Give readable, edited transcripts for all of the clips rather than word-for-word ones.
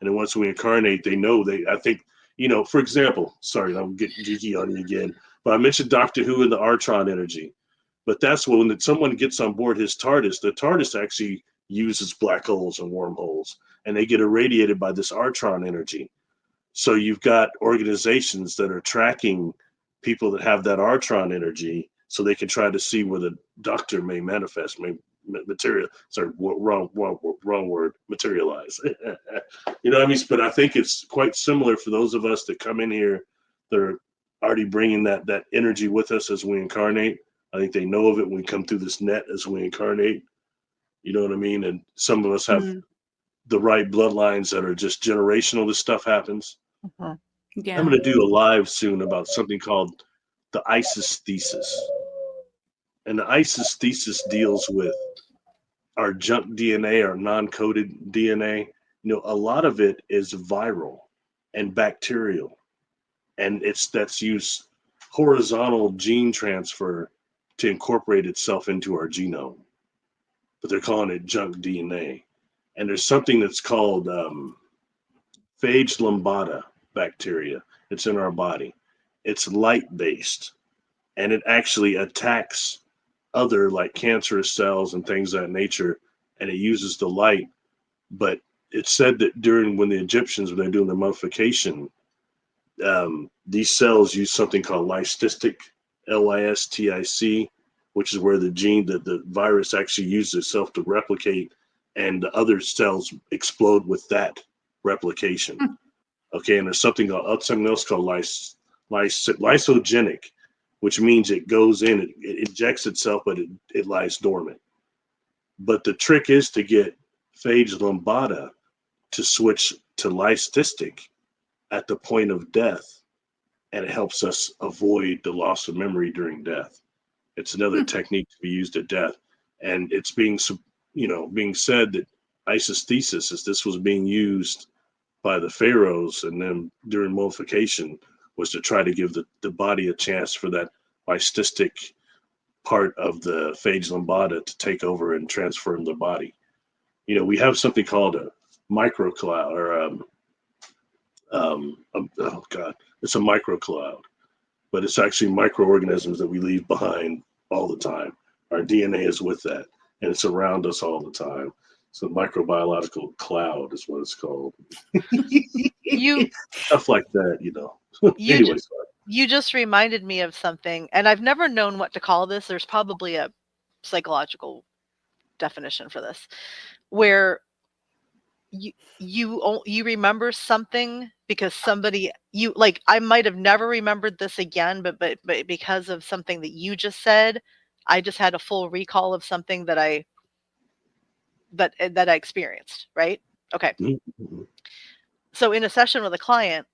And then once we incarnate, they know I think, for example, sorry, I'm getting geeky on you again, but I mentioned Doctor Who and the Artron energy. But that's when someone gets on board his TARDIS, the TARDIS actually uses black holes and wormholes, and they get irradiated by this Artron energy. So you've got organizations that are tracking people that have that Artron energy so they can try to see where the doctor may manifest, may material. Sorry, wrong word, materialize. You know what I mean? But I think it's quite similar for those of us that come in here that are already bringing that energy with us as we incarnate. I think they know of it when we come through this net as we incarnate. You know what I mean? And some of us have the right bloodlines that are just generational. This stuff happens. Yeah. I'm going to do a live soon about something called the ISIS thesis. And the ISIS thesis deals with our junk DNA, our non-coded DNA. A lot of it is viral and bacterial. And that's used horizontal gene transfer to incorporate itself into our genome. But they're calling it junk DNA. And there's something that's called phage lambda bacteria. It's in our body. It's light-based, and it actually attacks other like cancerous cells and things of that nature, and it uses the light. But it's said that when the Egyptians, when they're doing the mummification, these cells use something called lystic, LISTIC, which is where the virus actually uses itself to replicate, and the other cells explode with that replication. Okay, and there's something else called lysogenic, which means it goes in, it injects itself, but it lies dormant. But the trick is to get phage lambda to switch to lystic at the point of death, and it helps us avoid the loss of memory during death. It's another technique to be used at death, and it's being said that ISIS thesis is this was being used by the pharaohs, and then during mummification was to try to give the body a chance for that lystic part of the phage lambda to take over and transform the body. We have something called a microcloud, or oh God, it's a microcloud, but it's actually microorganisms that we leave behind all the time. Our DNA is with that, and it's around us all the time. So microbiological cloud is what it's called. Stuff like that, Anyways, you just reminded me of something, and I've never known what to call this. There's probably a psychological definition for this, where you remember something because somebody I might have never remembered this again, but because of something that you just said, I just had a full recall of something that I experienced, right? Okay. Mm-hmm. So in a session with a client,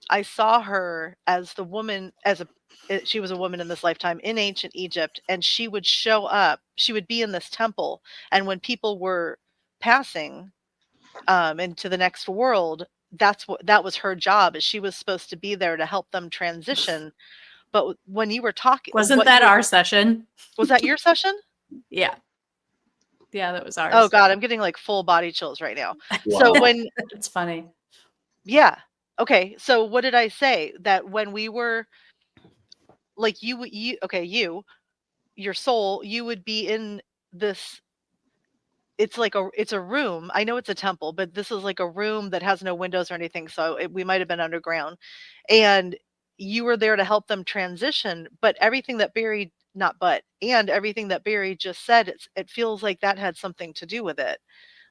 I saw her as the woman, she was a woman in this lifetime in ancient Egypt, and she would show up, she would be in this temple, and when people were passing into the next world, that was her job, is she was supposed to be there to help them transition. But when you were talking, wasn't that our session? Was that your session? Yeah, that was ours. Oh God, I'm getting like full body chills right now. Wow. So it's funny. Yeah. Okay. So what did I say? That when we were like your soul, you would be in this. It's a room. I know it's a temple, but this is like a room that has no windows or anything. So we might have been underground, and you were there to help them transition. But everything that Barry just said, it feels like that had something to do with it,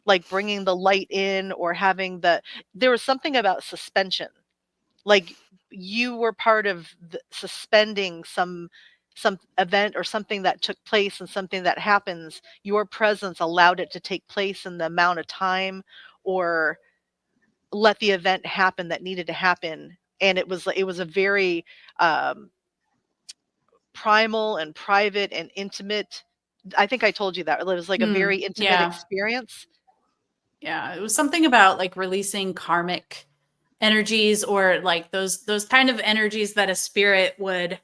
like bringing the light in, or having there was something about suspension, like you were part of suspending some event or something that took place, and something that happens, your presence allowed it to take place in the amount of time, or let the event happen that needed to happen. And it was a very primal and private and intimate. I think I told you that. It was like a very intimate experience. Yeah, it was something about like releasing karmic energies, or like those kind of energies that a spirit would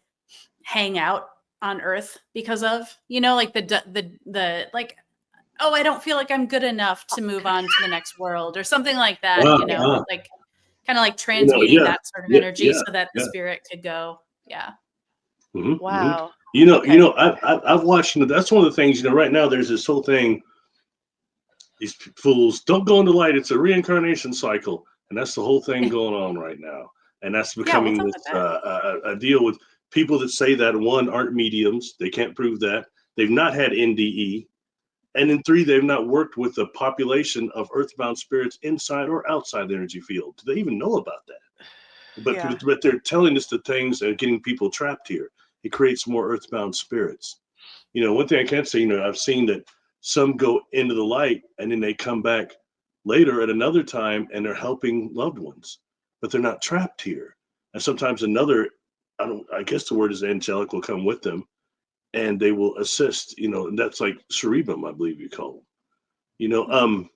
hang out on Earth because of, like the like oh, I don't feel like I'm good enough to move on to the next world or something like that, like kind of like transmuting that sort of energy so that the spirit could go. Yeah. Mm-hmm, Wow. I've watched, that's one of the things, right now there's this whole thing, these fools don't go in the light. It's a reincarnation cycle. And that's the whole thing going on right now. And that's becoming this a deal with people that say that, one, aren't mediums. They can't prove that. They've not had NDE. And then 3, they've not worked with the population of earthbound spirits inside or outside the energy field. Do they even know about that? But they're telling us the things and getting people trapped here. It creates more earthbound spirits. One thing I can say, I've seen that some go into the light and then they come back later at another time and they're helping loved ones, but they're not trapped here. And sometimes I guess the word is angelic, will come with them and they will assist, and that's like cerebrum, I believe you call them.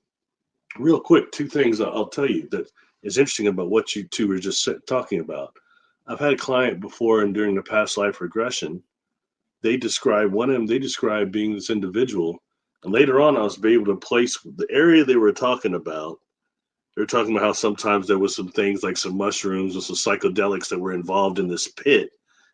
Real quick, 2 things I'll tell you that is interesting about what you two were just talking about. I've had a client before, and during the past life regression, they described being this individual. And later on, I was able to place the area they were talking about. They were talking about how sometimes there was some things like some mushrooms or some psychedelics that were involved in this pit,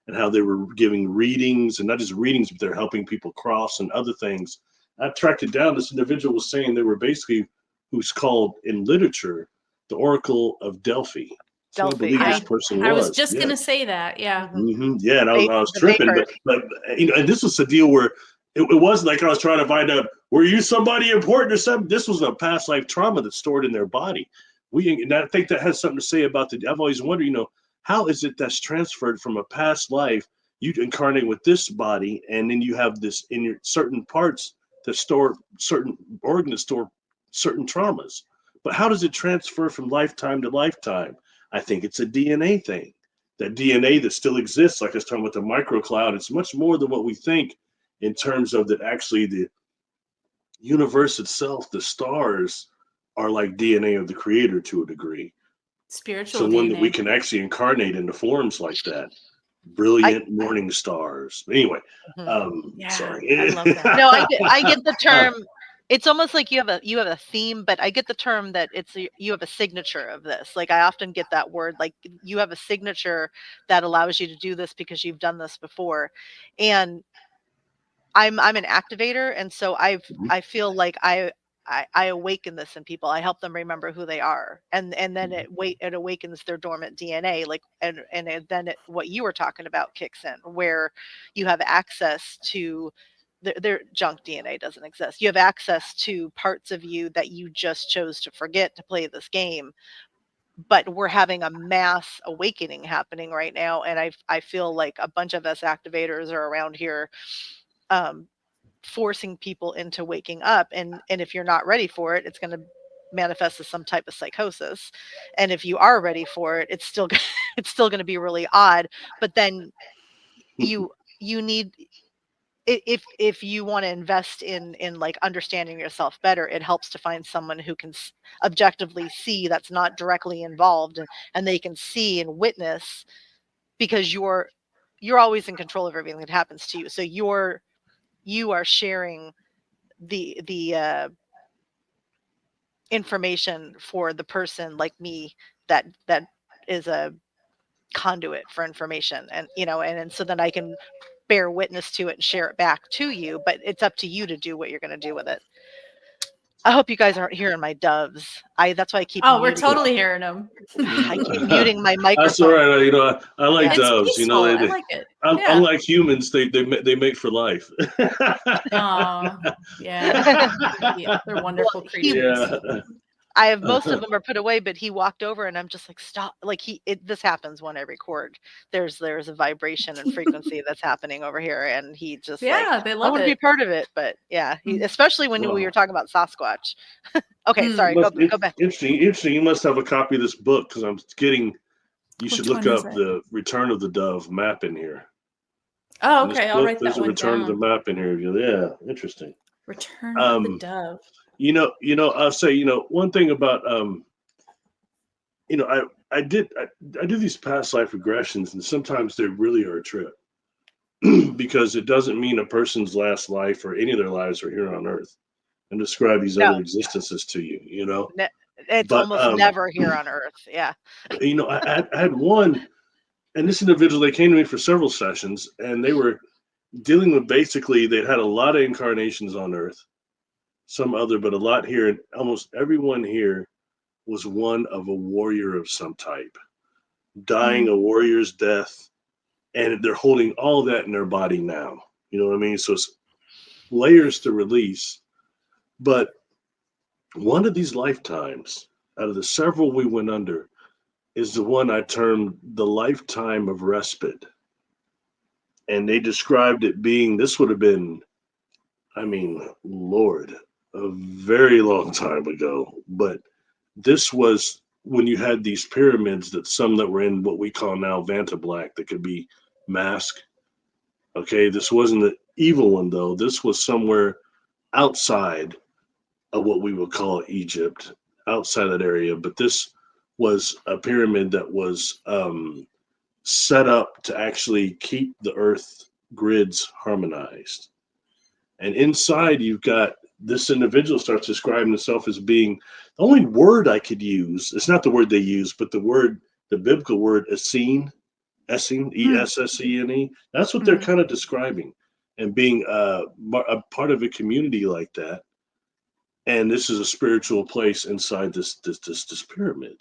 and how they were giving readings, and not just readings, but they're helping people cross and other things. I tracked it down. This individual was saying they were basically who's called in literature the Oracle of Delphi. So I believe this person was. I was just going to say that. Yeah. Mm-hmm. Yeah. And I was tripping, but and this was a deal where it wasn't like I was trying to find out, were you somebody important or something? This was a past life trauma that's stored in their body. And I think that has something to say about I've always wondered, how is it that's transferred from a past life? You incarnate with this body, and then you have this in your certain parts that store certain organs that store certain traumas. But how does it transfer from lifetime to lifetime? I think it's a DNA thing. That DNA that still exists, like I was talking about the microcloud, it's much more than what we think in terms of that. Actually, the universe itself, the stars, are like DNA of the creator to a degree. Spiritual so DNA. One that we can actually incarnate into forms like that. Brilliant morning stars. Anyway, sorry. I love that. No, I get the term. It's almost like you have a theme, but I get the term that you have a signature of this. Like I often get that word, like you have a signature that allows you to do this because you've done this before. And I'm an activator, and so I feel like I awaken this in people. I help them remember who they are, and then it awakens their dormant DNA. Like and then what you were talking about kicks in, where you have access to their junk DNA doesn't exist. You have access to parts of you that you just chose to forget to play this game. But we're having a mass awakening happening right now, and I feel like a bunch of us activators are around here forcing people into waking up, and if you're not ready for it, it's going to manifest as some type of psychosis, and if you are ready for it, it's still going to be really odd. But then you need, if you want to invest in like understanding yourself better, it helps to find someone who can objectively see, that's not directly involved, and they can see and witness, because you're always in control of everything that happens to you. So you are sharing the information for the person like me that is a conduit for information, and and so then I can bear witness to it and share it back to you, but it's up to you to do what you're going to do with it. I hope you guys aren't hearing my doves. That's why I keep. Oh, we're totally hearing them. I keep muting my microphone. That's all right. I like doves. Peaceful. I like it. Unlike humans, they make for life. Oh, yeah. They're wonderful creatures. Yeah. I have, most of them are put away, but he walked over and I'm just like, stop. Like this happens when I record. There's a vibration and frequency that's happening over here. And he just they love I want to be part of it. But yeah, especially when we were talking about Sasquatch. Okay. Sorry. Go back. Interesting. You must have a copy of this book, because you should look up the Return of the Dove map in here. Oh, okay. I'll write that one down. There's a Return of the map in here. Yeah. Interesting. Return of the Dove. I'll say, one thing about, I do these past life regressions, and sometimes they really are a trip because it doesn't mean a person's last life or any of their lives are here on Earth. and describe these No. other existences to you, you know. It's almost never here on Earth. Yeah. You know, I had one, and this individual, they came to me for several sessions, and they were dealing with basically, they'd had a lot of incarnations on Earth, some other, but a lot here, and almost everyone here was one of a warrior of some type, dying a warrior's death, and they're holding all that in their body now. You know what I mean? So it's layers to release. But one of these lifetimes, out of the several we went under, is the one I termed the lifetime of respite. And they described it being, this would have been, I mean, Lord, a very long time ago. But this was when you had these pyramids, that some that were in what we call now Vanta Black, that could be masked. Okay, this wasn't the evil one, though. This was somewhere outside of what we would call Egypt, outside that area. But this was a pyramid that was set up to actually keep the earth grids harmonized. And inside, you've got this individual starts describing himself as being, the only word I could use, it's not the word they use, but the biblical word, Essene, Essene. That's what they're kind of describing, and being a part of a community like that. And this is a spiritual place inside this pyramid.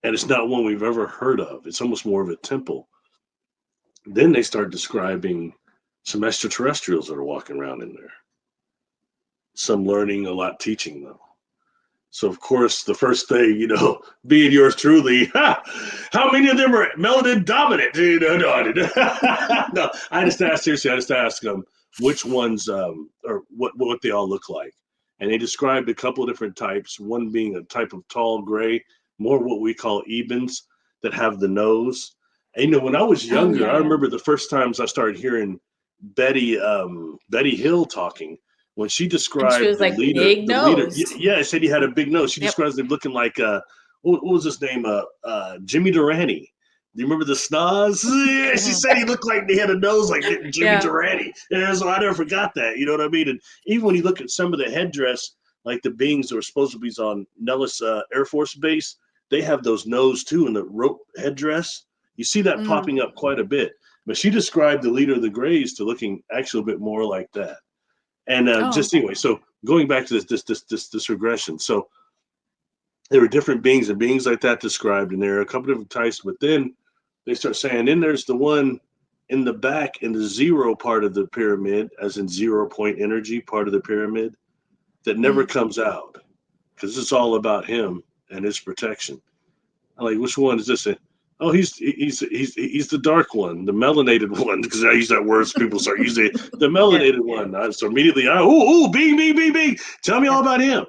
And it's not one we've ever heard of. It's almost more of a temple. Then they start describing some extraterrestrials that are walking around in there. Some learning, a lot teaching, though. So, of course, the first thing, you know, being yours truly, how many of them are melanin dominant? You know, no, I just asked them which ones or what they all look like. And they described a couple of different types, one being a type of tall gray, more what we call ebens, that have the nose. And, you know, when I was younger, I remember the first times I started hearing Betty Hill talking, when she described she was the like leader, big nose. Yeah, I said he had a big nose. She describes him looking like what was his name? Jimmy Durante. Do you remember the snaz? Yeah, she said he looked like he had a nose like Jimmy Durante. Yeah, so I never forgot that. You know what I mean? And even when you look at some of the headdress, like the beings that were supposed to be on Nellis Air Force Base, they have those nose too in the rope headdress. You see that popping up quite a bit. But she described the leader of the Greys to looking actually a bit more like that. And anyway, so going back to this regression. So there were different beings and beings like that described, and there are a couple of different types. But then they start saying, then there's the one in the back in the zero part of the pyramid, as in 0 point energy part of the pyramid, that never comes out, because it's all about him and his protection. I'm like, which one is this? Oh, he's the dark one, the melanated one, because I use that word, so people start using it. The melanated one. So immediately, Bing, tell me all about him.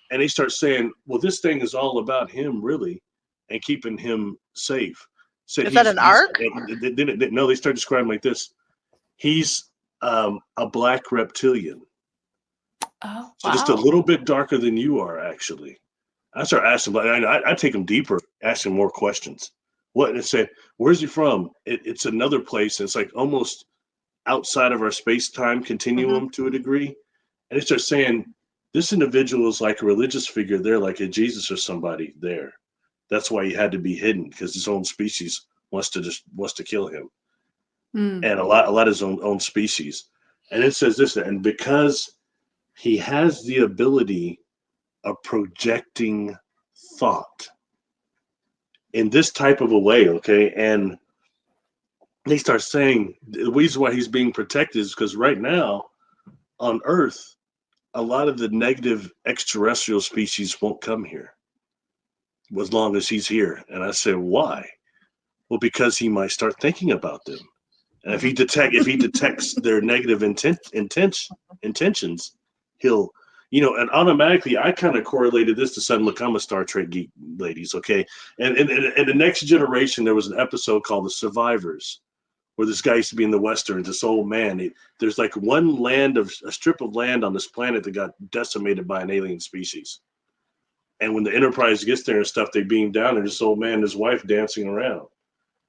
And they start saying, well, this thing is all about him, really, and keeping him safe. Said, is that an arc? No, they start describing like this. He's a black reptilian. Oh, so just a little bit darker than you are, actually. I start asking, I take them deeper, asking more questions. What? And say, where's he from? It's another place. And it's like almost outside of our space-time continuum to a degree. And it starts saying, this individual is like a religious figure there, like a Jesus or somebody there. That's why he had to be hidden, because his own species wants to kill him. And a lot of his own species. And it says this, and because he has the ability of projecting thought in this type of a way, okay? And they start saying the reason why he's being protected is because right now on Earth, a lot of the negative extraterrestrial species won't come here as long as he's here. And I said, why? Well, because he might start thinking about them. And if he detects their negative intentions, he'll, you know, and automatically I kind of correlated this to some, look, I'm a Star Trek geek, ladies, okay? And in the Next Generation, there was an episode called The Survivors, where this guy used to be in the Westerns, this old man. There's like a strip of land on this planet that got decimated by an alien species. And when the Enterprise gets there and stuff, they beam down, and this old man and his wife dancing around.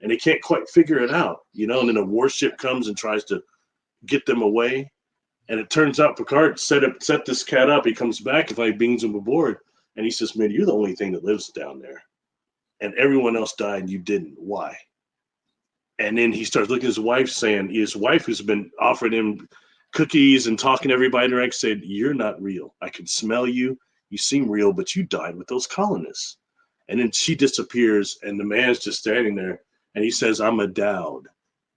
And they can't quite figure it out, you know, and then a warship comes and tries to get them away. And it turns out Picard set this cat up. He comes back if I beams him aboard, and he says, "Man, you're the only thing that lives down there, and everyone else died, and you didn't. Why?" And then he starts looking at his wife, saying, his wife, who's been offering him cookies and talking to everybody direct, said, "You're not real. I can smell you. You seem real, but you died with those colonists." And then she disappears, and the man's just standing there, and he says, "I'm a Dowd,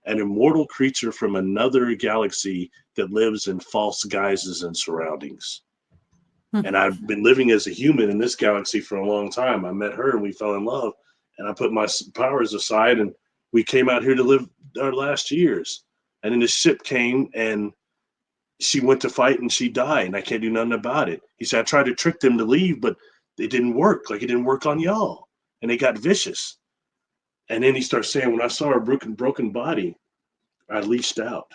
an immortal creature from another galaxy that lives in false guises and surroundings. And I've been living as a human in this galaxy for a long time. I met her and we fell in love, and I put my powers aside and we came out here to live our last years. And then the ship came and she went to fight and she died, and I can't do nothing about it." He said, "I tried to trick them to leave, but it didn't work. Like it didn't work on y'all. And they got vicious." And then he starts saying, "When I saw her broken body, I leashed out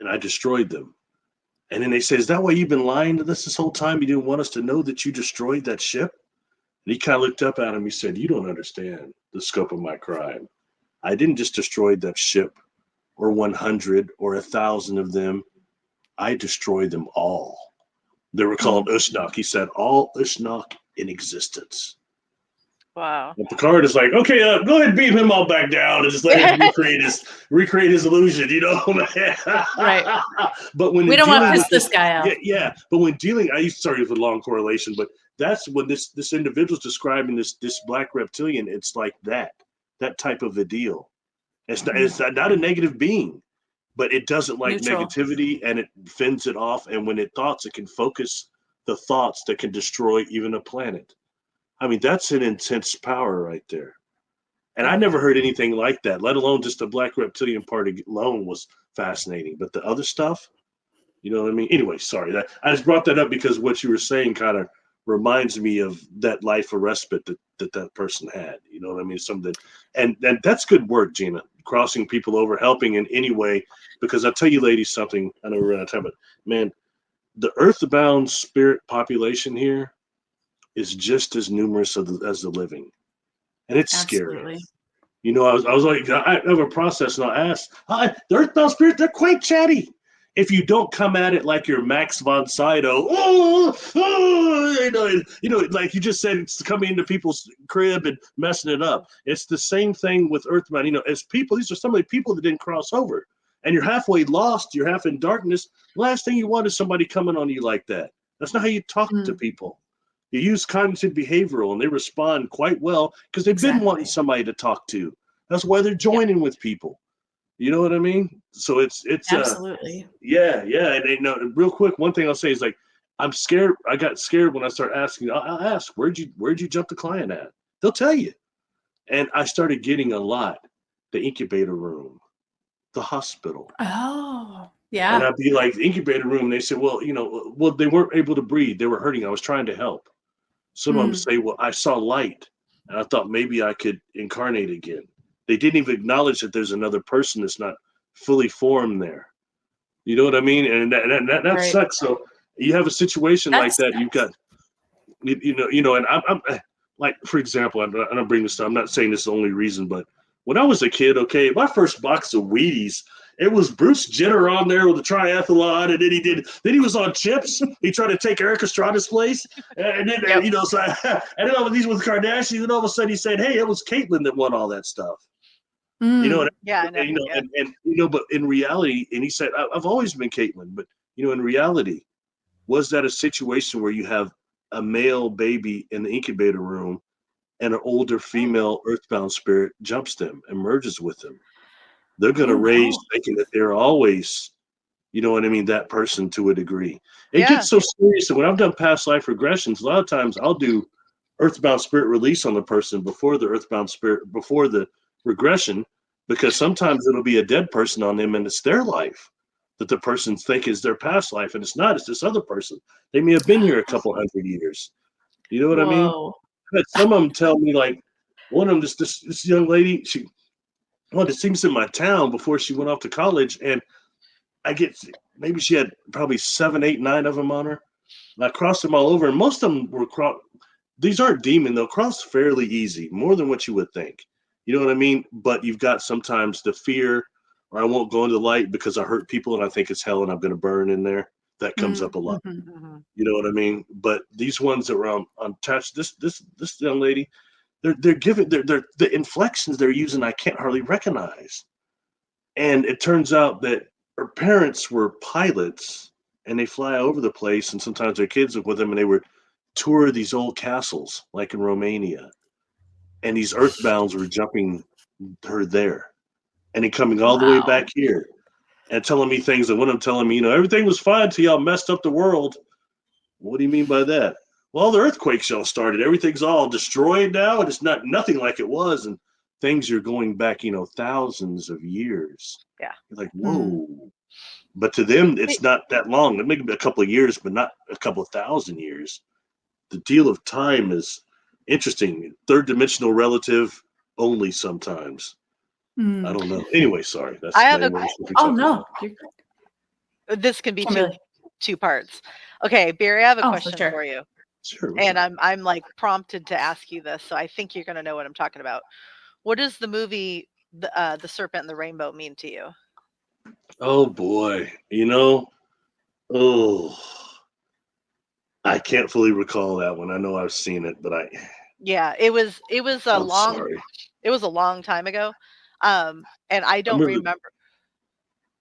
and I destroyed them." And then they say, "Is that why you've been lying to us this whole time? You didn't want us to know that you destroyed that ship?" And he kind of looked up at him. He said, "You don't understand the scope of my crime. I didn't just destroy that ship or 100 or 1,000 of them. I destroyed them all. They were called Ushnok." He said, "All Ushnok in existence." Wow. And Picard is like, "Okay, go ahead and beam him all back down and just let him recreate his illusion, you know?" Right. But when we don't want to piss this this guy out. yeah. But when dealing, sorry for the long correlation, but that's when this individual's describing this black reptilian. It's like that type of a deal. It's not a negative being, but it doesn't like Neutral. negativity, and it fends it off. And when it thoughts, it can focus the thoughts that can destroy even a planet. I mean, that's an intense power right there. And I never heard anything like that, let alone just the black reptilian part alone was fascinating. But the other stuff, you know what I mean? Anyway, sorry. I just brought that up because what you were saying kind of reminds me of that life of respite that person had. You know what I mean? Something, and that's good work, Gina, crossing people over, helping in any way. Because I'll tell you ladies something, I know we're out of time, but man, the Earthbound spirit population here is just as numerous as the living, and it's Absolutely. scary. You know, I was like, I have a process, and I asked, the Earthbound spirit, they're quite chatty. If you don't come at it like you're Max von Sydow, you know, like you just said, it's coming into people's crib and messing it up. It's the same thing with Earthbound. You know, as people, these are some of the people that didn't cross over, and you're halfway lost. You're half in darkness. The last thing you want is somebody coming on you like that. That's not how you talk to people. You use cognitive behavioral, and they respond quite well because they've been wanting somebody to talk to. That's why they're joining with people. You know what I mean? So it's absolutely yeah. And they know real quick. One thing I'll say is like, I'm scared. I got scared when I started asking. I'll ask, where'd you jump the client at? They'll tell you. And I started getting a lot. The incubator room, the hospital. Oh, yeah. And I'd be like, the incubator room. And they said, well, they weren't able to breathe. They were hurting. I was trying to help. Some of them say, well, I saw light, and I thought maybe I could incarnate again. They didn't even acknowledge that there's another person that's not fully formed there. You know what I mean? And that right. Sucks. So you have a situation like that. You've got, you know, and I'm like, for example, I'm not bringing this up. I'm not saying this is the only reason, but when I was a kid, okay, my first box of Wheaties, it was Bruce Jenner on there with the triathlon, and then he was on Chips. He tried to take Eric Estrada's place, and then you know, so and then all of these with Kardashians, and all of a sudden he said, "Hey, it was Caitlyn that won all that stuff." You know, and you know, but in reality, and he said, "I've always been Caitlyn," but you know, in reality, was that a situation where you have a male baby in the incubator room, and an older female Earthbound spirit jumps them and merges with them? They're going to raise thinking that they're always, you know what I mean, that person to a degree. It gets so serious that when I've done past life regressions, a lot of times I'll do Earthbound spirit release on the person before the regression, because sometimes it'll be a dead person on them and it's their life that the person think is their past life, and it's not. It's this other person. They may have been here a couple hundred years. You know what I mean? But some of them tell me, like, one of them, this young lady, she seems in my town before she went off to college, and I get, maybe she had probably 7, 8, 9 of them on her. And I crossed them all over, and most of them were these aren't demon, they'll cross fairly easy, more than what you would think. You know what I mean? But you've got sometimes the fear or I won't go into the light because I hurt people and I think it's hell and I'm going to burn in there. That comes up a lot. Mm-hmm. You know what I mean? But these ones that were on touch, this young lady, they're giving the inflections they're using I can't hardly recognize. And it turns out that her parents were pilots and they fly over the place, and sometimes their kids are with them, and they were tour these old castles like in Romania. And these earthbounds were jumping her there and then coming all the way back here and telling me things. And one of them telling me, everything was fine till y'all messed up the world. What do you mean by that? Well, the earthquakes y'all started. Everything's all destroyed now, and it's nothing like it was. And things are going back, thousands of years. Yeah. You're like, whoa. But to them, it's not that long. It may be a couple of years, but not a couple of thousand years. The deal of time is interesting. Third dimensional relative only sometimes. I don't know. Anyway, sorry. That's I have no. This can be two parts. Okay, Barry, I have a question for you. Sure. And I'm like prompted to ask you this, so I think you're going to know what I'm talking about. What does the movie The Serpent and the Rainbow mean to you? Oh boy, I can't fully recall that one. I know I've seen it, but it was a long time ago, and I don't remember.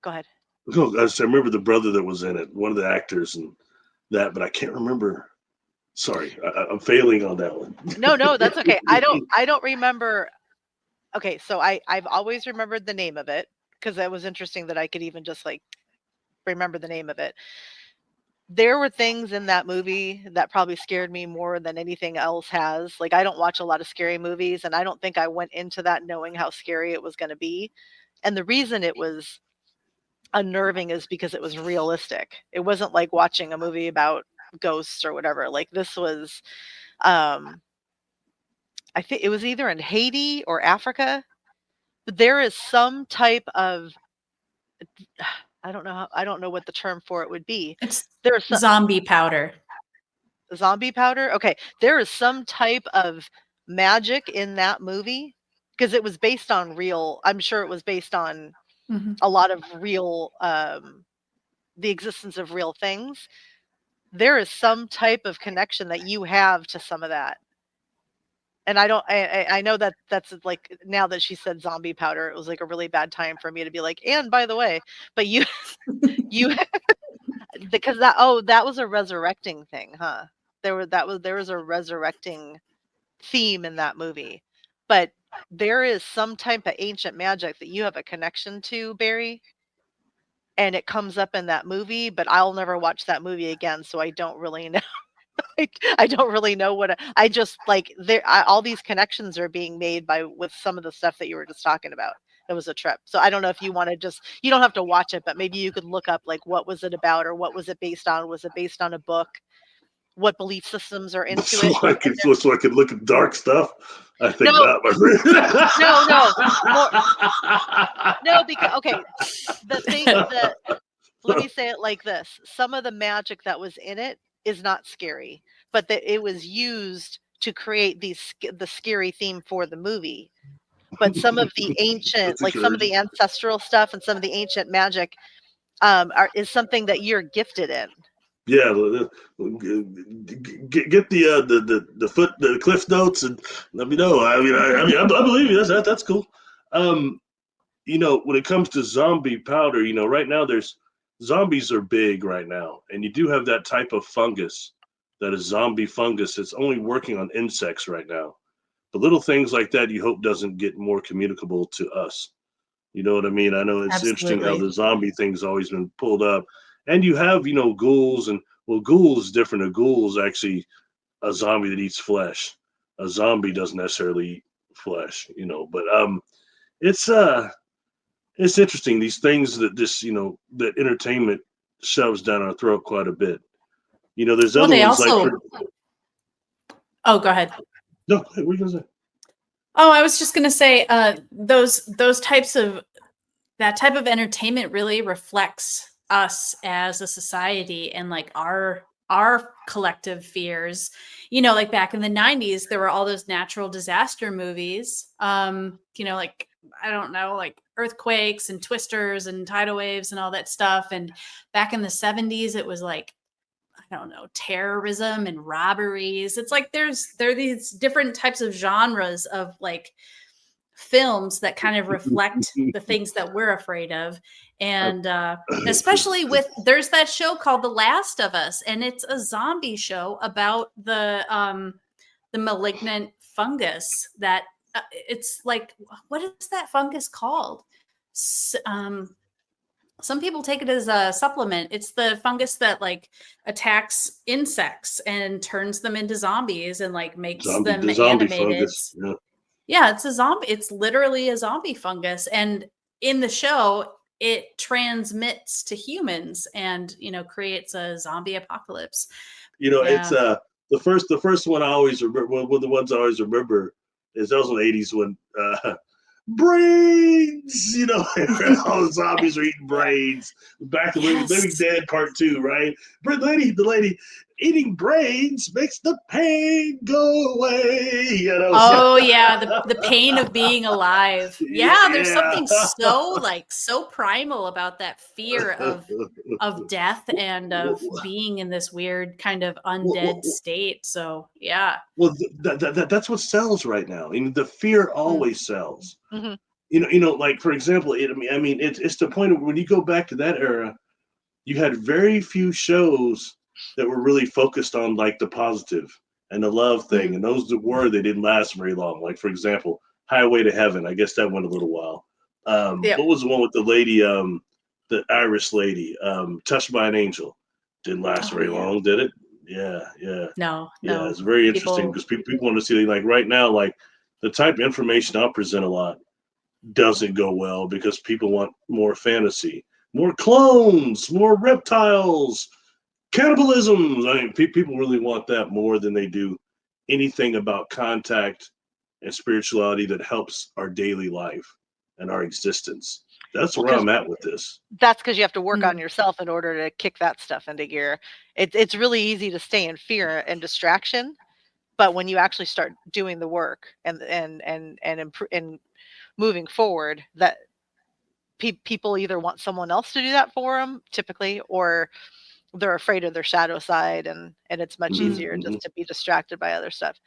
Go ahead. I remember the brother that was in it, one of the actors, and that, but I can't remember. Sorry, I'm failing on that one. No, that's okay. I don't remember. Okay, so I've always remembered the name of it because it was interesting that I could even just like remember the name of it. There were things in that movie that probably scared me more than anything else has. Like, I don't watch a lot of scary movies, and I don't think I went into that knowing how scary it was going to be. And the reason it was unnerving is because it was realistic. It wasn't like watching a movie about ghosts or whatever. Like, this was I think it was either in Haiti or Africa, but there is some type of I don't know what the term for it would be. There's zombie powder. Zombie powder? Okay. There is some type of magic in that movie because it was based on real, I'm sure it was based on a lot of real the existence of real things. There is some type of connection that you have to some of that. And I know that that's like, now that she said zombie powder, it was like a really bad time for me to be like, and by the way, but you because that was a resurrecting thing, huh? There was a resurrecting theme in that movie. But there is some type of ancient magic that you have a connection to, Barry. And it comes up in that movie, but I'll never watch that movie again, so I don't really know. I don't really know what I just like all these connections are being made with some of the stuff that you were just talking about. It was a trip. So I don't know if you want to you don't have to watch it, but maybe you could look up like what was it about or what was it based on? Was it based on a book? What belief systems are into it? So I could look at dark stuff. I think no, my friend. No, because okay, the thing that let me say it like this: some of the magic that was in it is not scary, but that it was used to create the scary theme for the movie. But some of the ancient, like some of the ancestral stuff and some of the ancient magic is something that you're gifted in. Yeah, get the cliff notes and let me know. I believe you. That's cool. When it comes to zombie powder, right now zombies are big right now, and you do have that type of fungus that is zombie fungus. It's only working on insects right now, but little things like that you hope doesn't get more communicable to us. You know what I mean? I know it's interesting how the zombie thing's always been pulled up, and you have ghouls, and ghoul is different. A ghoul is actually a zombie that eats flesh. A zombie doesn't necessarily eat flesh, but it's interesting, these things that just that entertainment shoves down our throat quite a bit. There's other ones like oh, go ahead. No, what are you gonna say? Oh, I was just gonna say those types of that type of entertainment really reflects us as a society and like our collective fears. Like back in the 90s, there were all those natural disaster movies. Like I don't know, like earthquakes and twisters and tidal waves and all that stuff. And back in the 70s, it was like, I don't know, terrorism and robberies. It's like there are these different types of genres of like films that kind of reflect the things that we're afraid of. And especially with, there's that show called The Last of Us, and it's a zombie show about the malignant fungus that it's like, what is that fungus called? Some people take it as a supplement. It's the fungus that like attacks insects and turns them into zombies and like makes them animated. Fungus. Yeah, it's a zombie. It's literally a zombie fungus. And in the show, it transmits to humans and, creates a zombie apocalypse. It's the first one I always remember. One of the ones I always remember is also the 80s when brains, all the zombies are eating brains. Back to Living Dead Part 2, right? The lady eating brains makes the pain go away. Oh yeah, the pain of being alive. Yeah, there's something so primal about that fear of death and of being in this weird kind of undead state. So yeah. Well, that's what sells right now. The fear always sells. Mm-hmm. Like for example, it's the point of when you go back to that era, you had very few shows that were really focused on like the positive and the love thing, Mm-hmm. and those that were, they didn't last very long. Like for example, Highway to Heaven. I guess that went a little while. Yep. What was the one with the lady, the Irish lady, Touched by an Angel? Didn't last very long, did it? Yeah. No. Yeah, it's very interesting because people want to see, like right now, like the type of information I present a lot doesn't go well because people want more fantasy, more clones, more reptiles, cannibalism. I mean, people really want that more than they do anything about contact and spirituality that helps our daily life and our existence. That's where I'm at with this. That's because you have to work on yourself in order to kick that stuff into gear. It's really easy to stay in fear and distraction, but when you actually start doing the work and moving forward, that people either want someone else to do that for them, typically, or they're afraid of their shadow side, and it's much easier just to be distracted by other stuff.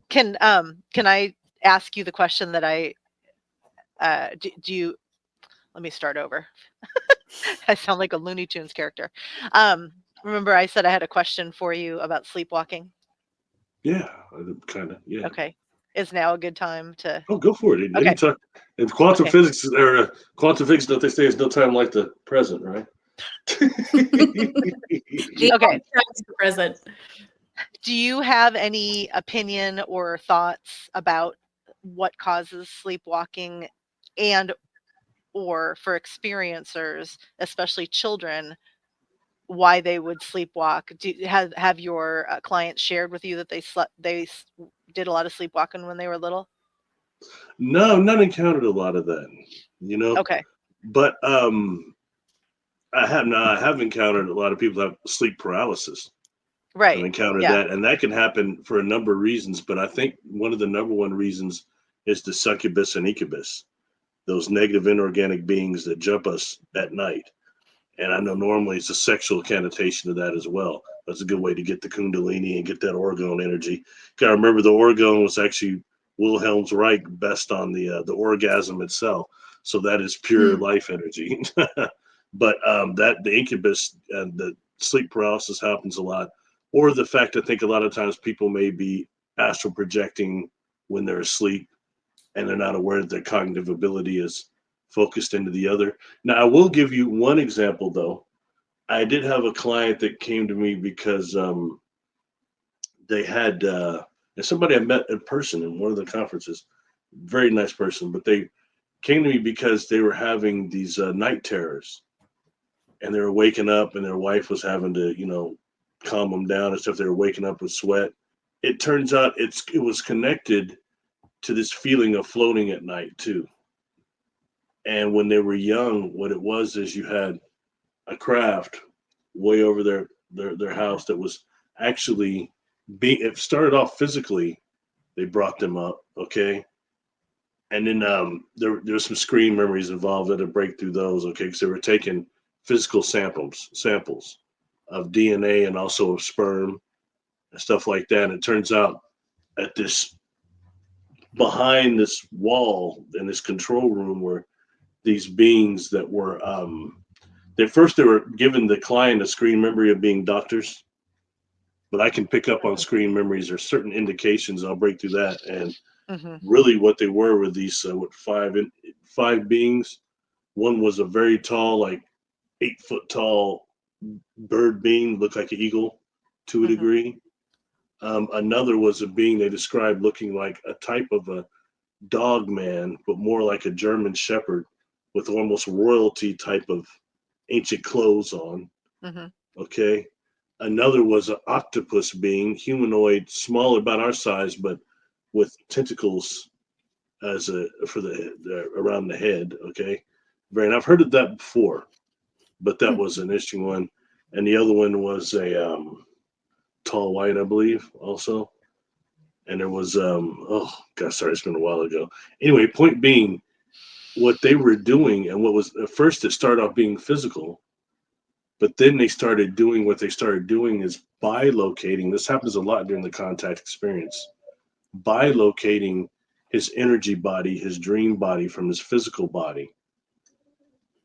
Can I ask you the question that I do you? Let me start over. I sound like a Looney Tunes character. Remember I said I had a question for you about sleepwalking? Yeah, kind of. Yeah. Okay. Is now a good time to? Oh, go for it. Okay. Anytime. In quantum physics, don't they say there's no time like the present, right? Okay. The present. Do you have any opinion or thoughts about what causes sleepwalking, and or for experiencers, especially children, why they would sleepwalk? Have your clients shared with you that they did a lot of sleepwalking when they were little? No, not encountered a lot of that. Okay. But I have encountered a lot of people have sleep paralysis. Right. I've encountered that, and that can happen for a number of reasons. But I think one of the number one reasons is the succubus and incubus, those negative inorganic beings that jump us at night. And I know normally it's a sexual connotation to that as well. That's a good way to get the kundalini and get that orgone energy. Gotta remember the orgone was actually Wilhelm's Reich best on the orgasm itself. So that is pure life energy. But that the incubus and the sleep paralysis happens a lot. Or the fact, I think a lot of times people may be astral projecting when they're asleep and they're not aware that their cognitive ability is focused into the other. Now, I will give you one example, though. I did have a client that came to me because they had somebody I met in person in one of the conferences, very nice person, but they came to me because they were having these night terrors, and they were waking up, and their wife was having to, calm them down and stuff. They were waking up with sweat. It turns out it was connected to this feeling of floating at night too. And when they were young, what it was is you had a craft way over their house that was actually it started off physically. They brought them up, okay, And then there's some screen memories involved that have break through those, okay, because they were taking physical samples of DNA and also of sperm and stuff like that. And it turns out at this behind this wall in this control room were these beings that were they were giving the client a screen memory of being doctors, but I can pick up on screen memories. There's certain indications. I'll break through that. And really what they were these five beings. One was a very tall, like 8-foot tall bird being, looked like an eagle to a degree. Another was a being they described looking like a type of a dog man, but more like a German shepherd with almost royalty type of ancient clothes on. Okay. Another was an octopus being, humanoid, small, about our size, but with tentacles around the head. Okay. And I've heard of that before, but that was an interesting one. And the other one was a tall white, I believe, also. And there was oh gosh, sorry, it's been a while ago. Anyway, point being, what they were doing, and what was at first, it started off being physical, but then they started doing what they started doing is bilocating. This happens a lot during the contact experience. Bilocating his energy body, his dream body from his physical body,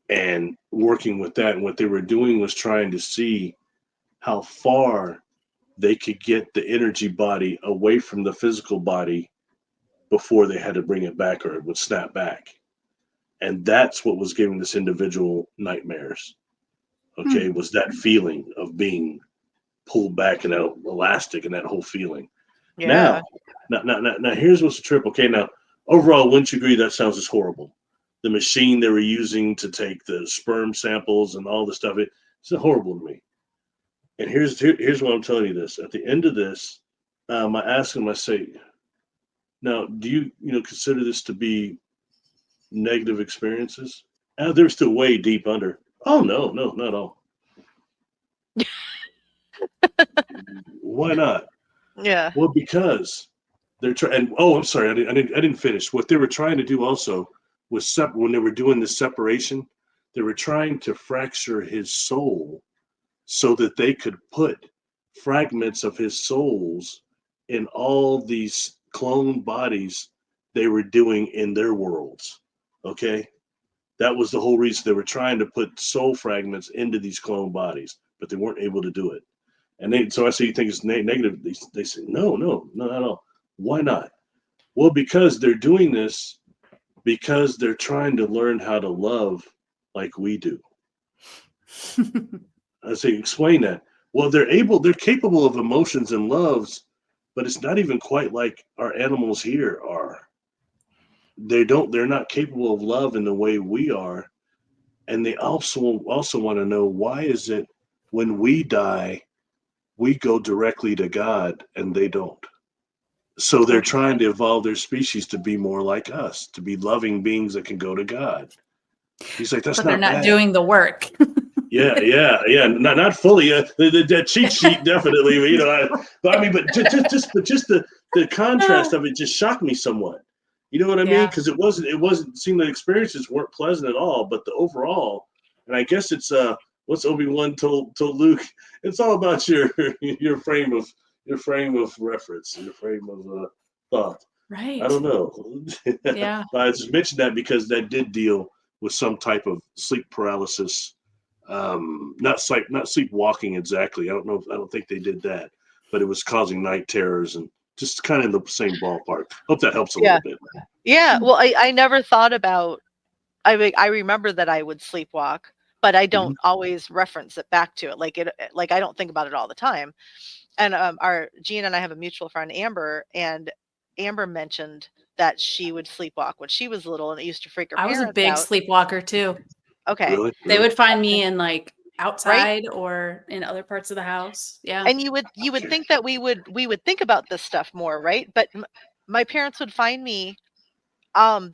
and working with that. And what they were doing was trying to see how far they could get the energy body away from the physical body before they had to bring it back or it would snap back. And that's what was giving this individual nightmares. Okay, was that feeling of being pulled back and that elastic and that whole feeling. Yeah. Now, here's what's the trip. Okay, now, overall, wouldn't you agree that sounds just horrible? The machine they were using to take the sperm samples and all the stuff, it's horrible to me. And here's why I'm telling you this. At the end of this, I ask them, I say, now, do you consider this to be negative experiences? They're still way deep under. Oh, no, not at all. Why not? Yeah. Well, because they're trying. Oh, I'm sorry, I didn't finish. What they were trying to do also was when they were doing the separation, they were trying to fracture his soul so that they could put fragments of his souls in all these clone bodies they were doing in their worlds. Okay, that was the whole reason they were trying to put soul fragments into these clone bodies, but they weren't able to do it. And so I say, you think it's negative? They say, no, not at all. Why not? Well, because they're doing this because they're trying to learn how to love like we do. I say, explain that. Well, they're capable of emotions and loves, but it's not even quite like our animals here are. They're not capable of love in the way we are. And they also want to know, why is it when we die, we go directly to God and they don't? So they're trying to evolve their species to be more like us, to be loving beings that can go to God. He's like, that's but not they're not bad. doing the work. Yeah. Not fully. The cheat sheet definitely. But just the contrast of it just shocked me somewhat. You know what I mean? Because it wasn't. Seemed like experiences weren't pleasant at all. But the overall, and I guess it's what's Obi-Wan told Luke. It's all about your frame of reference, your frame of thought. Right. I don't know. Yeah. I just mentioned that because that did deal with some type of sleep paralysis. Not sleepwalking exactly. I don't think they did that, but it was causing night terrors and just kind of in the same ballpark. Hope that helps a little bit. Yeah. Well, I never thought about. I remember that I would sleepwalk, but I don't always reference it back to it. Like I don't think about it all the time. And our Jean and I have a mutual friend, Amber, and Amber mentioned that she would sleepwalk when she was little, and it used to freak her I was a parents big out. sleepwalker too. Okay. Really? They would find me in Right? outside or in other parts of the house. Yeah. And you would think that we would think about this stuff more, right? But my parents would find me.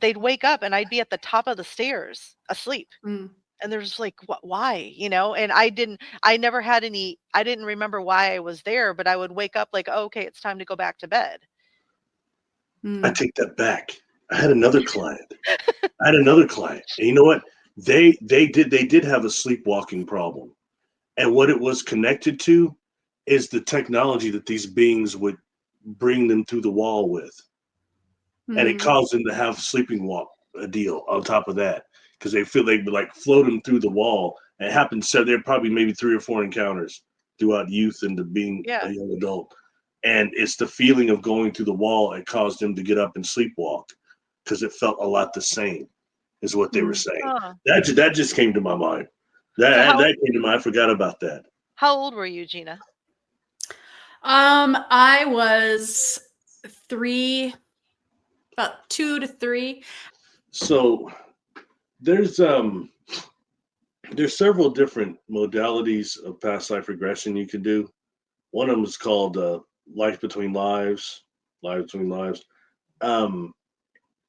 They'd wake up and I'd be at the top of the stairs asleep. Mm. And they're just like, what, why? And I didn't remember why I was there, but I would wake up like, oh, okay, it's time to go back to bed. I take that back. I had another client. And you know what? They did have a sleepwalking problem. And what it was connected to is the technology that these beings would bring them through the wall with. And it Mm. caused them to have sleeping walk a deal on top of that. Because they feel they would like float them through the wall. And it happened, so there probably maybe 3 or 4 encounters throughout youth into being Yeah. a young adult. And it's the feeling of going through the wall. It caused them to get up and sleepwalk because it felt a lot the same, is what they were saying. Huh. That just came to my mind. That came to mind. I forgot about that. How old were you, Gina? I was 3, about 2 to 3. So there's several different modalities of past life regression you can do. One of them is called life between lives. Life between lives.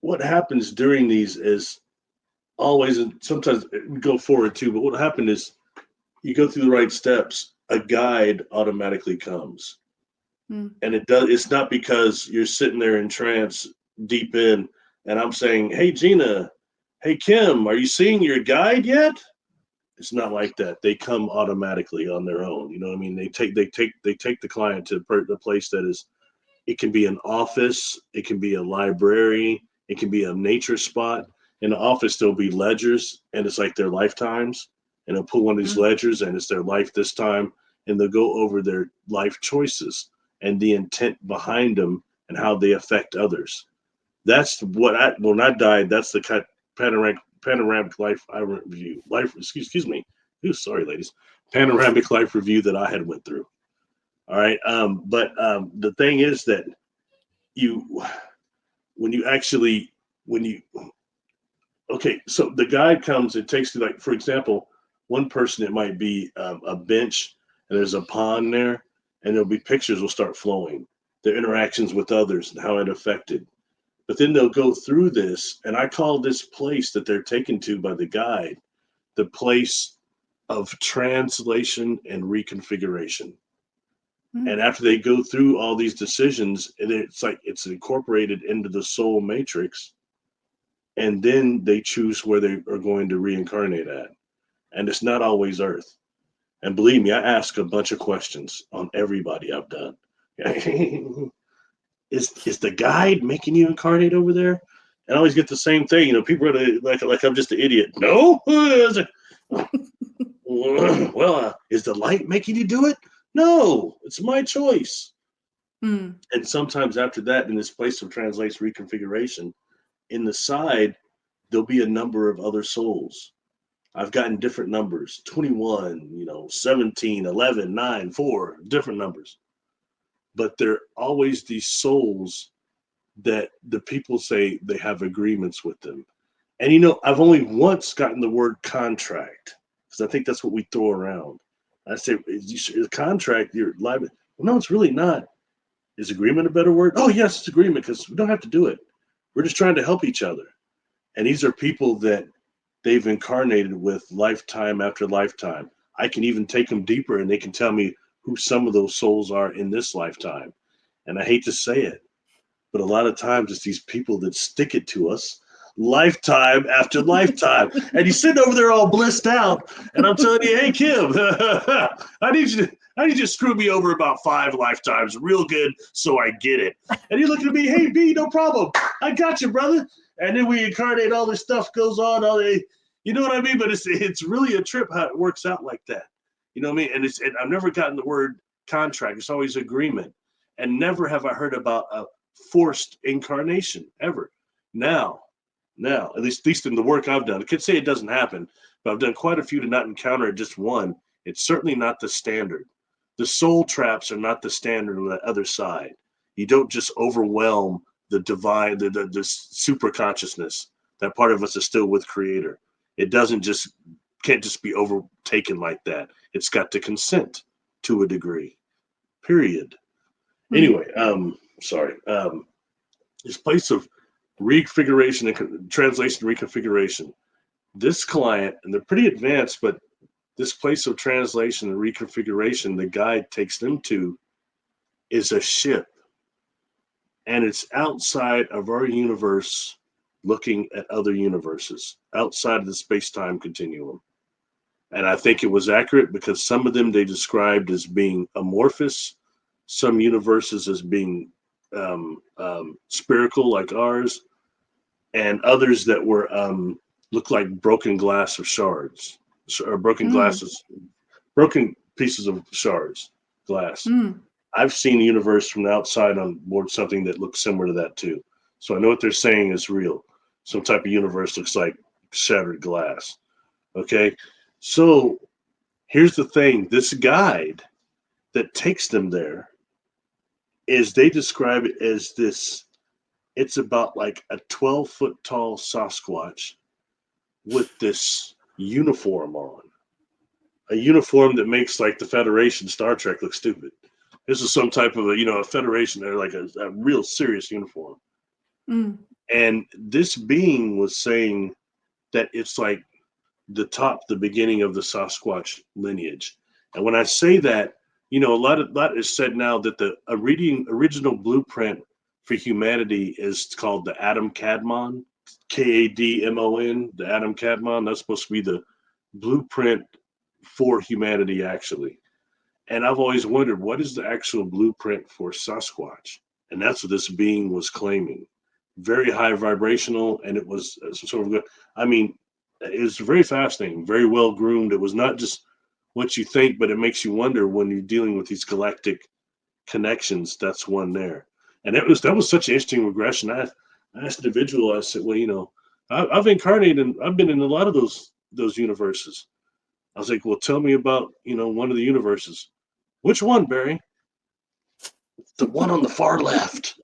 What happens during these is always, and sometimes it go forward too, but what happened is you go through the right steps, a guide automatically comes. Mm. And it's not because you're sitting there in trance deep in and I'm saying, hey Gina, hey Kim, are you seeing your guide yet? It's not like that. They come automatically on their own. You know what I mean? They take the client to the place that is, it can be an office, it can be a library, it can be a nature spot. In the office, there'll be ledgers, and it's like their lifetimes. And they'll pull one of these ledgers, and it's their life this time, and they'll go over their life choices and the intent behind them and how they affect others. That's what when I died. That's the kind of panoramic life I review. Excuse me. Ooh, sorry, ladies. Panoramic life review that I had went through. All right. But the thing is that when you okay, so the guide comes, it takes you, like, for example, one person, it might be a bench and there's a pond there, and there'll be pictures will start flowing, their interactions with others and how it affected. But then they'll go through this, and I call this place that they're taken to by the guide the place of translation and reconfiguration. And after they go through all these decisions, it's like it's incorporated into the soul matrix, and then they choose where they are going to reincarnate at. And it's not always Earth. And believe me, I ask a bunch of questions on everybody I've done. Is the guide making you incarnate over there? And I always get the same thing. You know, people are like I'm just an idiot. No. Well, is the light making you do it? No, it's my choice. Mm. And sometimes after that, in this place of translation reconfiguration, in the side, there'll be a number of other souls. I've gotten different numbers, 21, 17, 11, 9, 4, different numbers. But they're always these souls that the people say they have agreements with them. And I've only once gotten the word contract, because I think that's what we throw around. I say, is contract, you're live. Well, no, it's really not. Is agreement a better word? Oh, yes, it's agreement, because we don't have to do it. We're just trying to help each other. And these are people that they've incarnated with lifetime after lifetime. I can even take them deeper, and they can tell me who some of those souls are in this lifetime. And I hate to say it, but a lot of times it's these people that stick it to us lifetime after lifetime. And you're sitting over there all blissed out, and I'm telling you, hey Kim, I need you to screw me over about 5 lifetimes real good so I get it. And you're looking at me, hey B, no problem. I got you, brother. And then we incarnate, all this stuff goes on, you know what I mean? But it's really a trip how it works out like that. You know what I mean? And I've never gotten the word contract. It's always agreement. And never have I heard about a forced incarnation ever. Now, at least in the work I've done, I could say it doesn't happen, but I've done quite a few to not encounter just one. It's certainly not the standard. The soul traps are not the standard on the other side. You don't just overwhelm the divine, the super consciousness. That part of us is still with Creator. It can't just be overtaken like that. It's got to consent to a degree. Period. Anyway, sorry. This place of reconfiguration and translation reconfiguration. This client, and they're pretty advanced, but this place of translation and reconfiguration, the guide takes them to, is a ship. And it's outside of our universe looking at other universes outside of the space-time continuum. And I think it was accurate because some of them they described as being amorphous, some universes as being spherical like ours, and others that were looked like broken glass of shards, or broken glasses, broken pieces of shards, glass. I've seen the universe from the outside on board something that looks similar to that too. So I know what they're saying is real. Some type of universe looks like shattered glass. Okay. So here's the thing. This guide that takes them there is they describe it as this. It's about like a 12-foot tall Sasquatch with this uniform on. A uniform that makes like the Federation Star Trek look stupid. This is some type of a Federation. They're like a real serious uniform. And this being was saying that it's like the beginning of the Sasquatch lineage. And when I say that, a lot is said now that the original blueprint for humanity is called the Adam Kadmon, Kadmon, the Adam Kadmon. That's supposed to be the blueprint for humanity, actually. And I've always wondered, what is the actual blueprint for Sasquatch? And that's what this being was claiming. Very high vibrational, and it was sort of good. I mean, it was very fascinating, very well groomed. It was not just what you think, but it makes you wonder when you're dealing with these galactic connections. That's one there. And that was such an interesting regression. I asked the individual, I said, well, I've incarnated and I've been in a lot of those universes. I was like, well, tell me about, one of the universes. Which one, Barry? The one on the far left.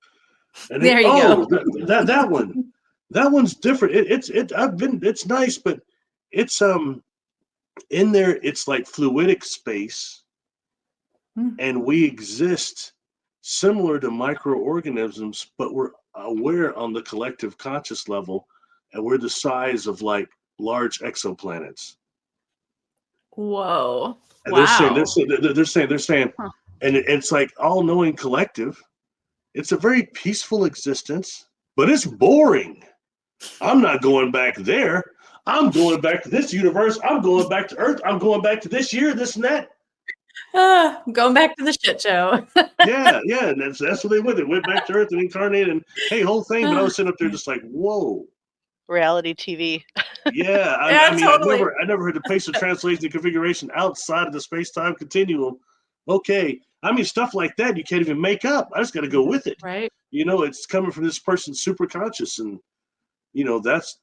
And there you go. That one. That one's different. It's nice, but it's in there, it's like fluidic space, and we exist similar to microorganisms, but we're aware on the collective conscious level, and we're the size of like large exoplanets. Whoa! And Wow! they're saying, and it's like all-knowing collective. It's a very peaceful existence, but it's boring. I'm not going back there. I'm going back to this universe. I'm going back to Earth. I'm going back to this year, this and that. Going back to the shit show. yeah, and that's what they went. They went back to Earth and incarnated, and hey, whole thing. But I was sitting up there just like, whoa. Reality TV. Yeah, I mean, totally. I never heard the pace of translation and configuration outside of the space-time continuum. Okay, I mean, stuff like that you can't even make up. I just got to go with it. Right. It's coming from this person's super conscious, and that's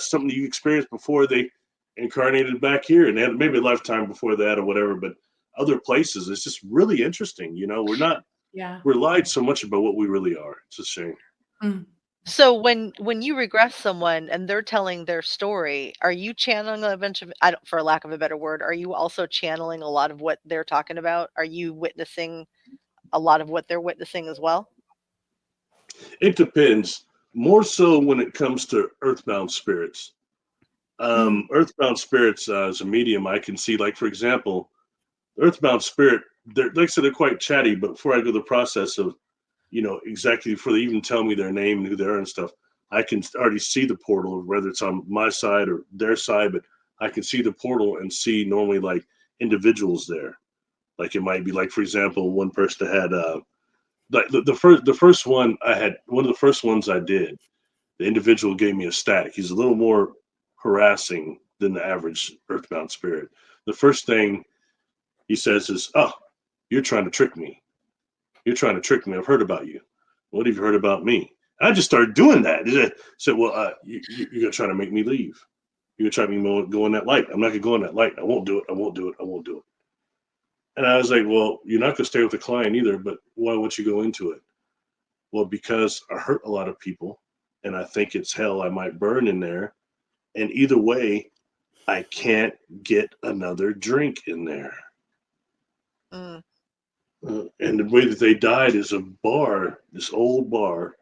something you experienced before they incarnated back here, and they had maybe a lifetime before that or whatever. But other places, it's just really interesting. We're lied so much about what we really are. It's a shame. So when you regress someone and they're telling their story, are you channeling a bunch of, for lack of a better word, are you also channeling a lot of what they're talking about? Are you witnessing a lot of what they're witnessing as well? It depends. More so when it comes to Earthbound Spirits. Earthbound Spirits, as a medium, I can see, like, for example, Earthbound Spirit, like I said, they're quite chatty, but before I go the process of, exactly before they even tell me their name and who they are and stuff, I can already see the portal, whether it's on my side or their side, but I can see the portal and see normally like individuals there. Like it might be like, for example, one person had, like the first one I had, one of the first ones I did, the individual gave me a static. He's a little more harassing than the average Earthbound Spirit. The first thing he says is, "Oh, you're trying to trick me. You're trying to trick me. I've heard about you. What have you heard about me?" I just started doing that. He said, "Well, you're going to try to make me leave. You're going to try to make me go in that light. I'm not going to go in that light. I won't do it. I won't do it. I won't do it." And I was like, "Well, you're not going to stay with the client either, but why won't you go into it?" "Well, because I hurt a lot of people, and I think it's hell I might burn in there. And either way, I can't get another drink in there." And the way that they died is a bar, this old bar,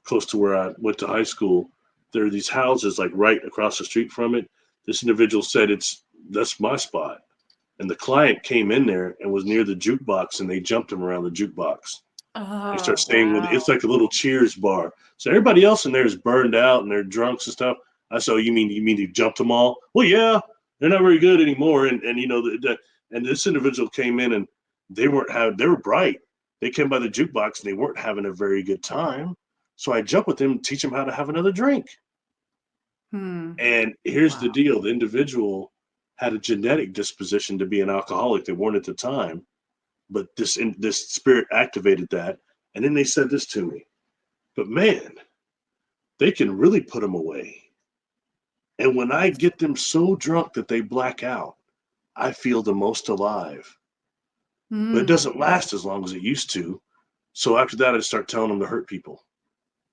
close to where I went to high school. There are these houses like right across the street from it. This individual said, that's my spot. And the client came in there and was near the jukebox, and they jumped him around the jukebox. They start Oh, staying with wow. it's like a little Cheers bar. So everybody else in there is burned out and they're drunks and stuff. I said, oh, you mean you jumped them all? Well, yeah, they're not very good anymore. And you know and this individual came in and they were bright. They came by the jukebox and they weren't having a very good time. So I jumped with them and teach them how to have another drink. Hmm. And here's the Wow. deal: the individual had a genetic disposition to be an alcoholic. They weren't at the time, but this spirit activated that. And then they said this to me, but man, they can really put them away. And when I get them so drunk that they black out, I feel the most alive. But it Hmm. doesn't last as long as it used to. So after that, I start telling them to hurt people,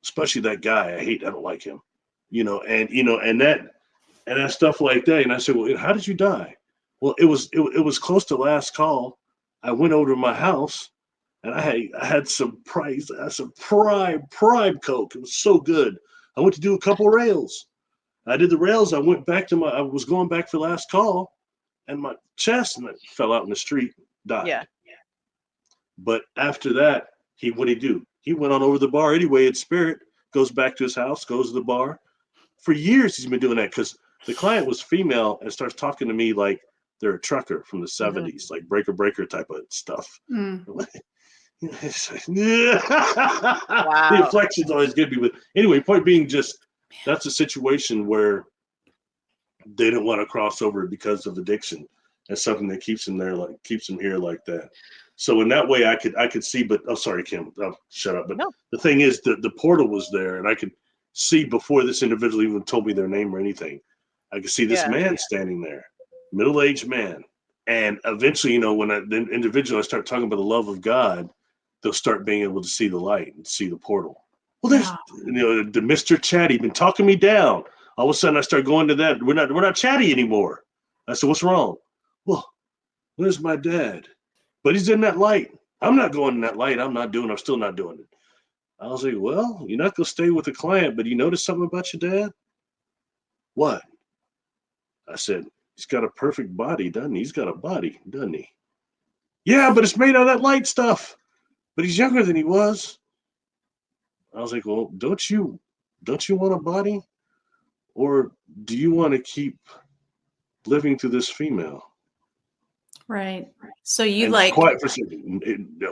especially that guy. I don't like him, and that stuff like that. And I said, well, how did you die? Well, it was close to last call. I went over to my house and I had some prime coke. It was so good. I went to do a couple rails. I did the rails. I was going back for last call, and my chest and it fell out in the street, died. Yeah. But after that, what did he do? He went on over the bar anyway in spirit, goes back to his house, goes to the bar. For years, he's been doing that because the client was female and starts talking to me like they're a trucker from the 70s, like breaker type of stuff. Hmm. The Wow. inflection's always good. But anyway, point being, just that's a situation where they don't want to cross over because of addiction. That's something that keeps them there, like keeps them here like that. So in that way, I could see. But oh, sorry, Kim, shut up. But No. the thing is, the portal was there, and I could see before this individual even told me their name or anything. I could see this Yeah. man standing there, middle-aged man, and eventually, when the individual I start talking about the love of God, they'll start being able to see the light and see the portal. Well, there's Wow. the Mr. Chatty been talking me down. All of a sudden, I start going to that. We're not chatty anymore. I said, what's wrong? Well, where's my dad? But he's in that light. I'm not going in that light. I'm still not doing it. I was like, well, you're not going to stay with the client, but you notice something about your dad? What? I said, he's got a perfect body, doesn't he? He's got a body, doesn't he? Yeah, but it's made out of that light stuff. But he's younger than he was. I was like, well, don't you want a body? Or do you want to keep living to this female? Right. So you And like quiet for a second.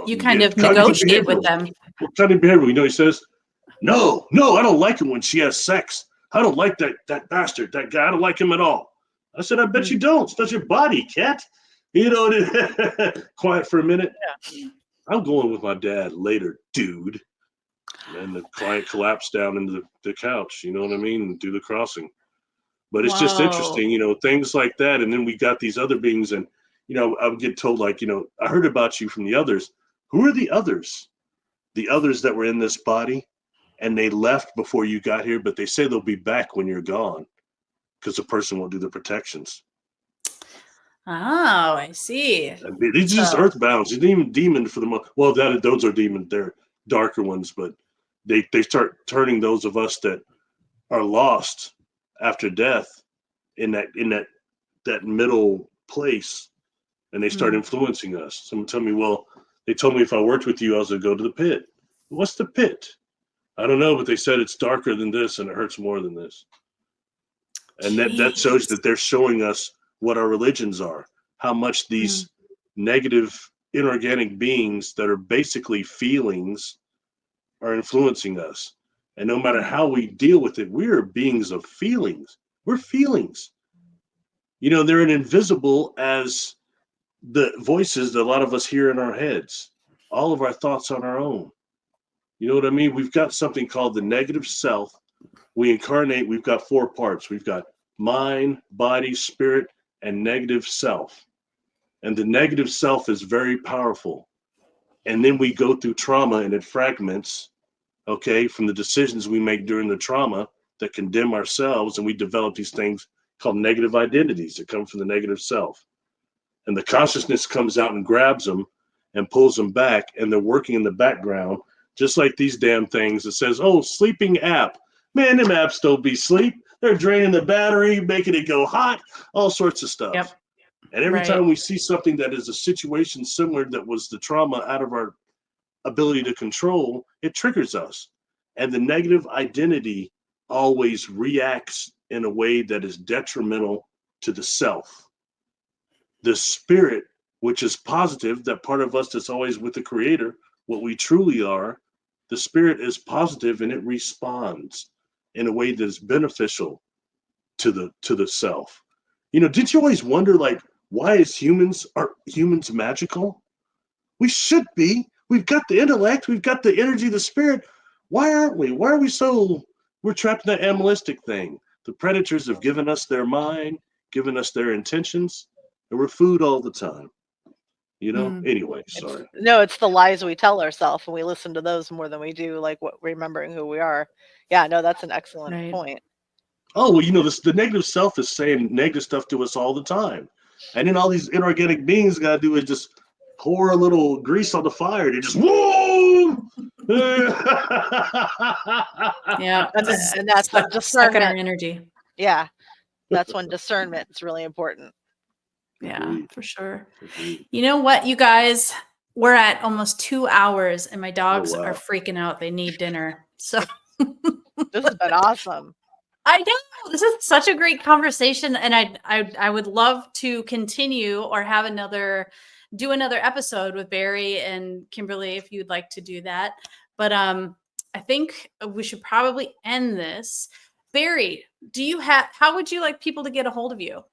you kind of Cognitive negotiate with behavioral. them. Cognitive behavioral. He says, no, I don't like it when she has sex. I don't like that bastard, that guy. I don't like him at all. I said, I bet you don't. It's not your body, cat. Quiet for a minute. Yeah. I'm going with my dad later, dude. And the client collapsed down into the couch, you know what I mean? And do the crossing. But it's just Whoa. interesting, things like that. And then we got these other beings, and I would get told, like, I heard about you from the others. Who are the others? The others that were in this body, and they left before you got here, but they say they'll be back when you're gone because the person won't do the protections. Oh, I see. These are just So, earthbounds. They're even demon for the most. Well, those are demons. They're darker ones, but they start turning those of us that are lost after death in that middle place, and they start influencing us. Someone tell me, well, they told me if I worked with you, I was going to go to the pit. What's the pit? I don't know, but they said it's darker than this and it hurts more than this. And that shows jeez. that they're showing us what our religions are, how much these negative inorganic beings that are basically feelings are influencing us. And no matter how we deal with it, we are beings of feelings. We're feelings. They're an invisible as the voices that a lot of us hear in our heads, all of our thoughts on our own. You know what I mean? We've got something called the negative self. We incarnate, we've got 4 parts. We've got mind, body, spirit, and negative self. And the negative self is very powerful. And then we go through trauma and it fragments, okay, from the decisions we make during the trauma that condemn ourselves. And we develop these things called negative identities that come from the negative self. And the consciousness comes out and grabs them and pulls them back. And they're working in the background, just like these damn things that says, oh, sleeping app. Man, them apps don't be sleep. They're draining the battery, making it go hot, all sorts of stuff. Yep. And every Right. time we see something that is a situation similar that was the trauma out of ability to control, it triggers us. And the negative identity always reacts in a way that is detrimental to the self. The spirit, which is positive, that part of us that's always with the creator, what we truly are, the spirit is positive and it responds in a way that is beneficial to the self. Did you always wonder, like, why are humans magical? We should be. We've got the intellect, we've got the energy, the spirit. Why aren't we? Why are we we're trapped in that animalistic thing? The predators have given us their mind, given us their intentions, and we're food all the time. Anyway, sorry. It's the lies we tell ourselves, and we listen to those more than we do like what remembering who we are. Yeah, no, that's an excellent point. Oh, well, the negative self is saying negative stuff to us all the time. And then all these inorganic beings got to do is just pour a little grease on the fire. They just, whoa! Yeah. And that's when discernment. Our energy. Yeah. That's when discernment is really important. Yeah, for sure. You know what, you guys? We're at almost 2 hours and my dogs are freaking out. They need dinner. So this has been awesome. I know, this is such a great conversation, and I would love to continue or have do another episode with Barry and Kimberly if you'd like to do that. But I think we should probably end this. Barry, how would you like people to get a hold of you?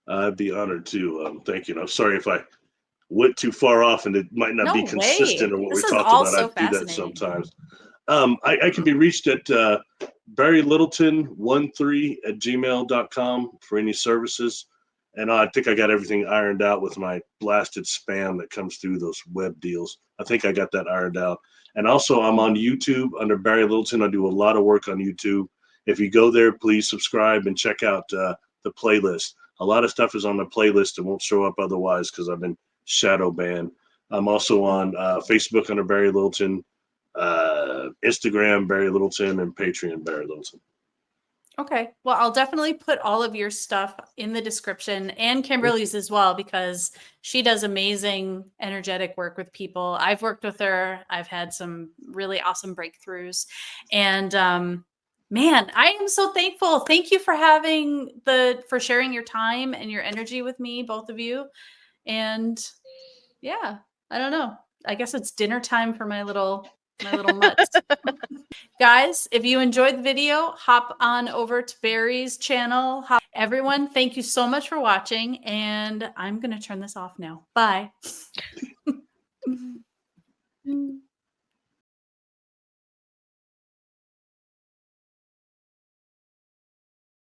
I'd be honored to. Thank you. And I'm sorry if I went too far off and it might not be consistent or what we talked about. I do that sometimes. I can be reached at Barry Littleton 13@gmail.com for any services. And I think I got everything ironed out with my blasted spam that comes through those web deals. I think I got that ironed out. And also I'm on YouTube under Barry Littleton. I do a lot of work on YouTube. If you go there, please subscribe and check out the playlist. A lot of stuff is on the playlist and won't show up otherwise because I've been shadow banned. I'm also on Facebook under Barry Littleton, Instagram Barry Littleton, and Patreon Barry Littleton. Okay. Well, I'll definitely put all of your stuff in the description, and Kimberly's as well, because she does amazing energetic work with people. I've worked with her. I've had some really awesome breakthroughs. And man, I am so thankful. Thank you for for sharing your time and your energy with me, both of you. And yeah, I don't know. I guess it's dinner time for my little mutts. Guys, if you enjoyed the video, hop on over to Barry's channel. Everyone, thank you so much for watching, and I'm going to turn this off now. Bye.